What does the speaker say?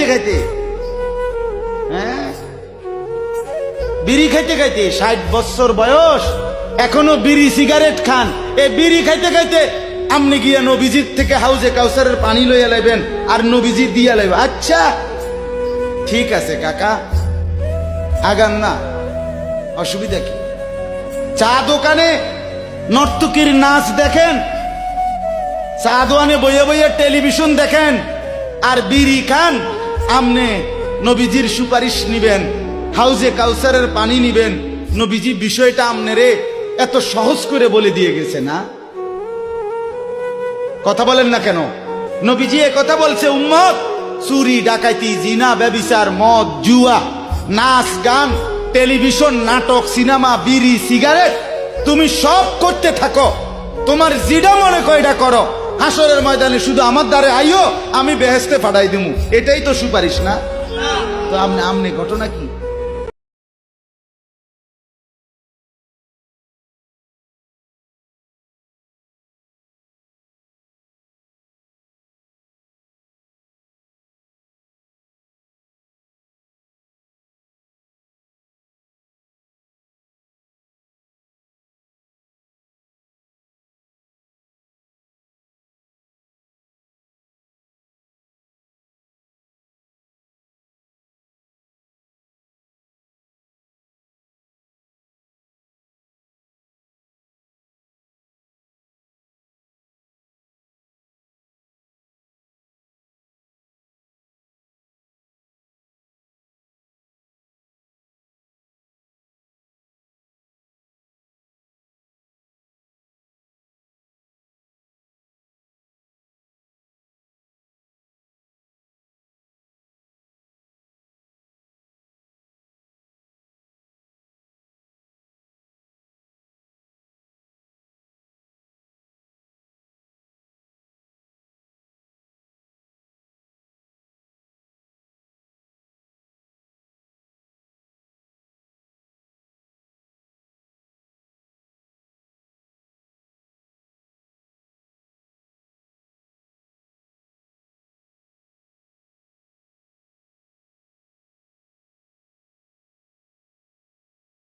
খাইতে, হ্যাঁ বিড়ি খাইতে খাইতে 60 বছর বয়স এখনো বিড়ি সিগারেট খান। এই বিড়ি খাইতে খাইতে আপনি গিয়া নবীজির থেকে হাউজে কাউসারের পানি লইয়া লাইবেন আর নবীজি দিয়া লাইবেন। আচ্ছা ঠিক আছে কাকা, আগান না, অসুবিধা কি? চা দোকানে নর্তকীর নাচ দেখেন, চা দোকানে বইয়ে বইয়ে টেলিভিশন দেখেন আর বিড়ি খান। আমনে নবীজির সুপারিশ নিবেন, হাউজে কাউসারের পানি নিবেন। নবীজি বিষয়টা আমনেরে এত সহজ করে বলে দিয়ে গেছে না? কথা বলেন না কেন? নবীজি এ কথা বলছে, উম্মত চুরি ডাকাইতি জিনা ব্যভিচার মদ জুয়া নাচ গান টেলিভিশন নাটক সিনেমা বিড়ি সিগারেট তুমি সব করতে থাকো, তোমার জিডা মনে কয়টা করো, হাসরের ময়দানে শুধু আমার দ্বারে আইও, আমি বেহেশতে পাঠাই দিমু। এটাই তো সুপারিশ না? তো আমনে ঘটনা কি?